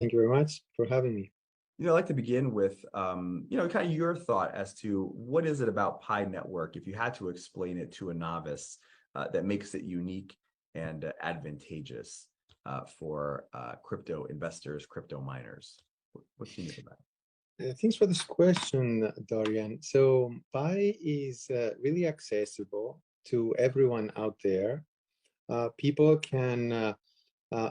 Thank you very much for having me. I'd like to begin with, kind of your thought as to what is it about Pi Network, if you had to explain it to a novice, that makes it unique and advantageous for crypto investors, crypto miners. What can you think about it? Thanks for this question, Dorian. So Pi is really accessible to everyone out there. People can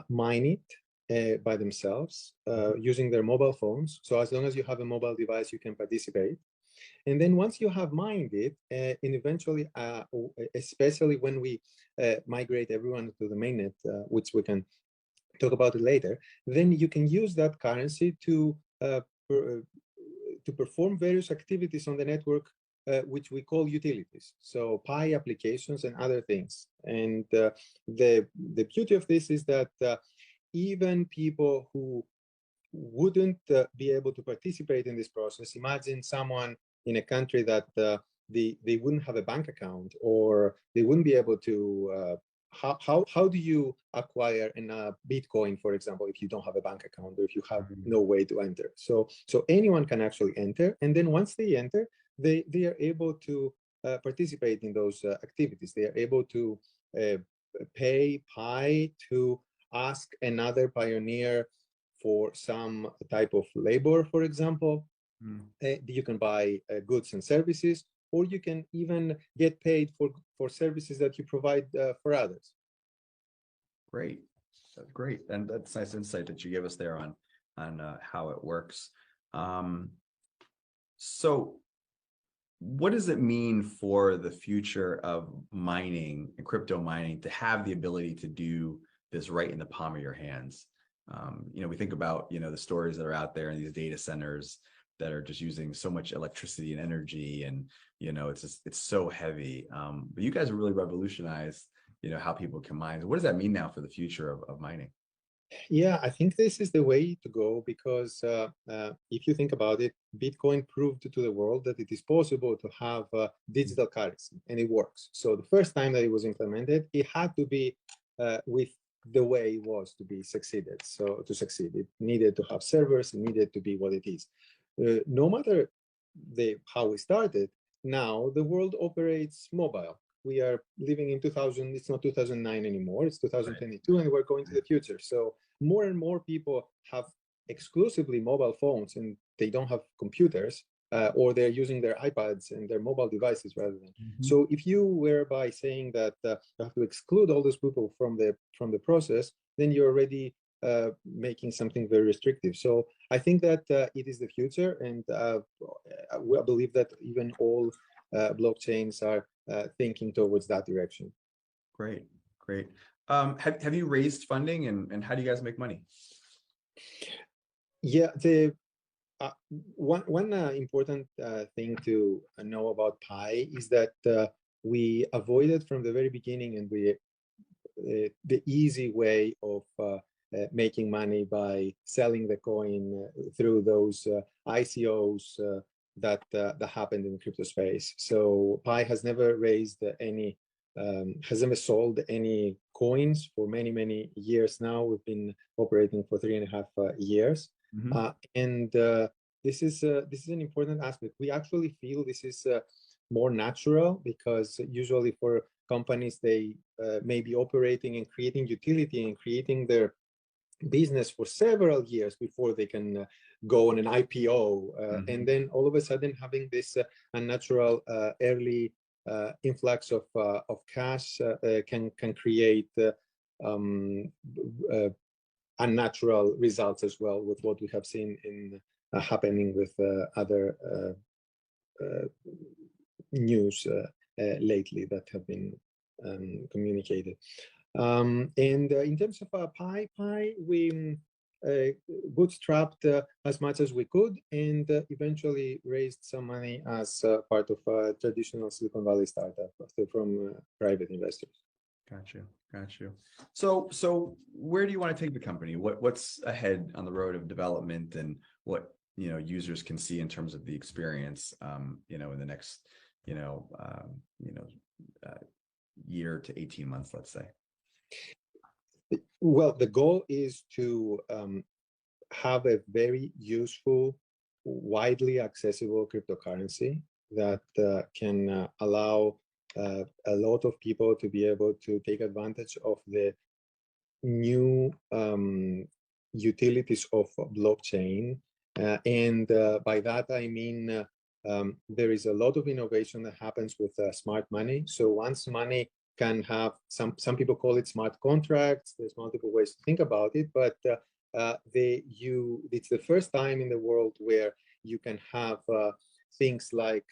mine it by themselves using their mobile phones. So as long as you have a mobile device, you can participate. And then once you have mined it, and eventually, especially when we migrate everyone to the mainnet, which we can talk about it later, then you can use that currency to perform various activities on the network, which we call utilities. So Pi applications and other things. And the beauty of this is that even people who wouldn't be able to participate in this process, imagine someone in a country that they wouldn't have a bank account, or they wouldn't be able to how do you acquire a Bitcoin, for example, if you don't have a bank account or if you have no way to enter? So anyone can actually enter, and then once they enter, they are able to participate in those activities. They are able to pay Pi to ask another pioneer for some type of labor, for example. You can buy goods and services, or you can even get paid for services that you provide for others. Great, that's great, and that's nice insight that you give us there on how it works. So, what does it mean for the future of mining and crypto mining to have the ability to do this right in the palm of your hands? We think about the stories that are out there in these data centers that are just using so much electricity and energy, and it's so heavy. But you guys have really revolutionized how people can mine. What does that mean now for the future of mining? Yeah, I think this is the way to go, because if you think about it, Bitcoin proved to the world that it is possible to have digital currency, and it works. So the first time that it was implemented, it had to be with the way it was to be succeeded. So to succeed, it needed to have servers, it needed to be what it is. No matter how we started, now the world operates mobile. We are living in 2000, it's not 2009 anymore, it's 2022, and we're going to the future. So more and more people have exclusively mobile phones, and they don't have computers, or they're using their iPads and their mobile devices rather than. So if you were by saying that you have to exclude all those people from the process, then you're already making something very restrictive. So I think that it is the future, and I believe that even all blockchains are thinking towards that direction. Great. Have you raised funding, and how do you guys make money? Yeah, one important thing to know about Pi is that we avoided from the very beginning, and the easy way of making money by selling the coin through those ICOs that happened in the crypto space. So Pi has never raised any, has never sold any coins for many years now. We've been operating for 3.5 years, and this is an important aspect. We actually feel this is more natural, because usually for companies, they may be operating and creating utility and creating their business for several years before they can go on an IPO, and then all of a sudden having this unnatural early influx of cash can create unnatural results as well, with what we have seen in happening with other news lately that have been communicated. And in terms of Pi, we bootstrapped as much as we could, and eventually raised some money as part of a traditional Silicon Valley startup from private investors. Got you. So where do you want to take the company? What's ahead on the road of development, and what users can see in terms of the experience in the next year to 18 months, let's say? Well, the goal is to have a very useful, widely accessible cryptocurrency that can allow a lot of people to be able to take advantage of the new utilities of blockchain. And by that, I mean there is a lot of innovation that happens with smart money. So once money can have, some people call it smart contracts. There's multiple ways to think about it, but it's the first time in the world where you can have things like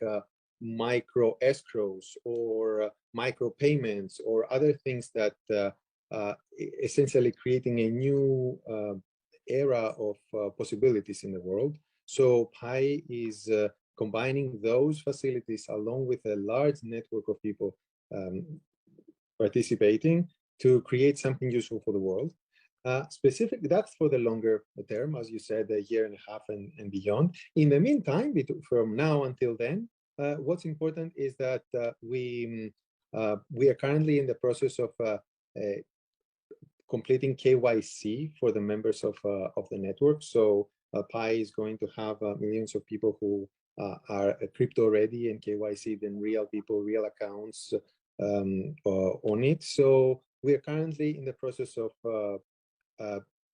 micro escrows or micro payments or other things that essentially creating a new era of possibilities in the world. So Pi is combining those facilities along with a large network of people participating to create something useful for the world. Specifically, that's for the longer term, as you said, a year and a half and beyond. In the meantime, from now until then, what's important is that we are currently in the process of completing KYC for the members of the network. So Pi is going to have millions of people who are crypto ready and KYC, then real people, real accounts on it. So we are currently in the process of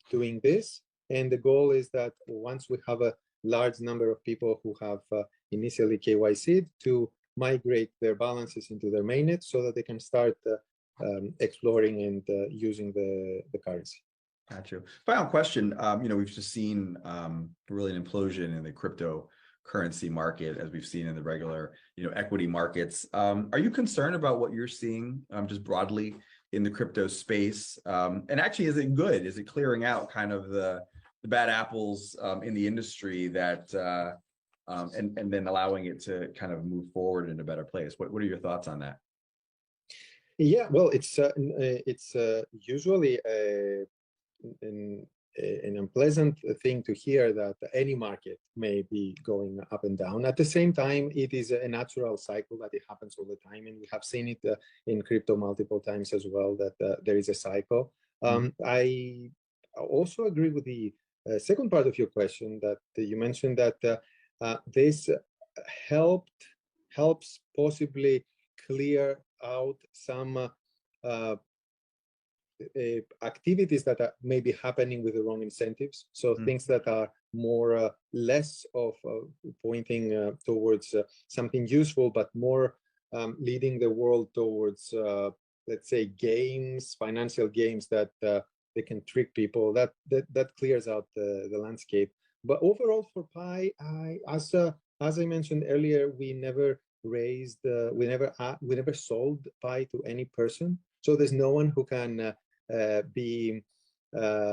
doing this. And the goal is that once we have a large number of people who have initially KYC'd, to migrate their balances into their mainnet so that they can start exploring and using the currency. Gotcha. Final question. We've just seen really an implosion in the cryptocurrency market, as we've seen in the regular, equity markets. Are you concerned about what you're seeing just broadly in the crypto space? And actually, is it good? Is it clearing out kind of the bad apples in the industry that and then allowing it to kind of move forward in a better place? What are your thoughts on that? Yeah, well, it's usually an unpleasant thing to hear that any market may be going up and down. At the same time, it is a natural cycle that it happens all the time, and we have seen it in crypto multiple times as well, that there is a cycle. I also agree with the second part of your question, that you mentioned that this helps possibly clear out some activities that are maybe happening with the wrong incentives. So things that are more less of pointing towards something useful, but more leading the world towards, let's say, games, financial games that they can trick people. That clears out the landscape. But overall, for Pi, as I mentioned earlier, we never we never sold Pi to any person. So there's no one who can be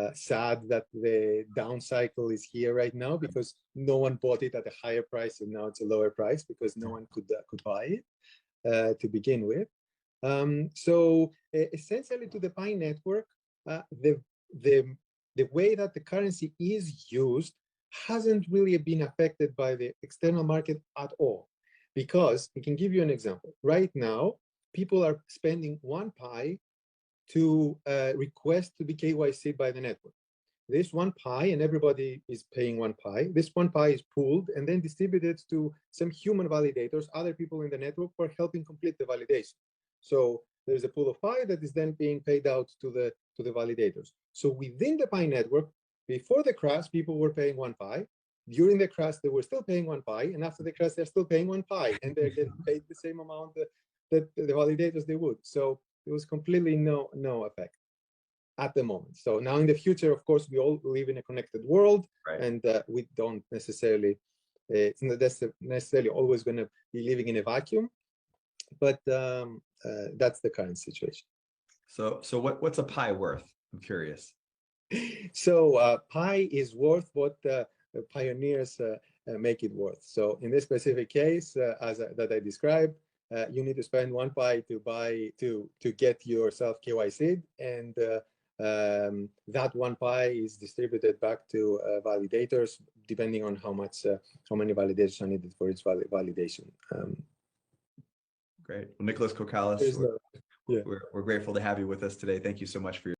sad that the down cycle is here right now, because no one bought it at a higher price and now it's a lower price because no one could buy it to begin with. So essentially, to the Pi network, the way that the currency is used hasn't really been affected by the external market at all. Because I can give you an example. Right now, people are spending 1 Pi to request to be KYC by the network. This 1 Pi, and everybody is paying 1 Pi. This 1 Pi is pooled and then distributed to some human validators, other people in the network who are helping complete the validation. So there's a pool of Pi that is then being paid out to the validators. So within the Pi network, before the crash, people were paying 1 Pi. During the crash, they were still paying 1 Pi, and after the crash, they're still paying 1 Pi, and they're getting paid the same amount that the validators they would. So there was completely no effect at the moment. So now in the future, of course, we all live in a connected world, right? And we don't necessarily, it's not necessarily always going to be living in a vacuum, but that's the current situation. So what's a Pi worth? I'm curious. So Pi is worth what pioneers make it worth. So in this specific case, that I described, you need to spend 1 Pi to get yourself KYC'd, and that 1 Pi is distributed back to validators, depending on how many validators are needed for each validation. Great. Well, Nicholas Kokkalis, we're grateful to have you with us today. Thank you so much for your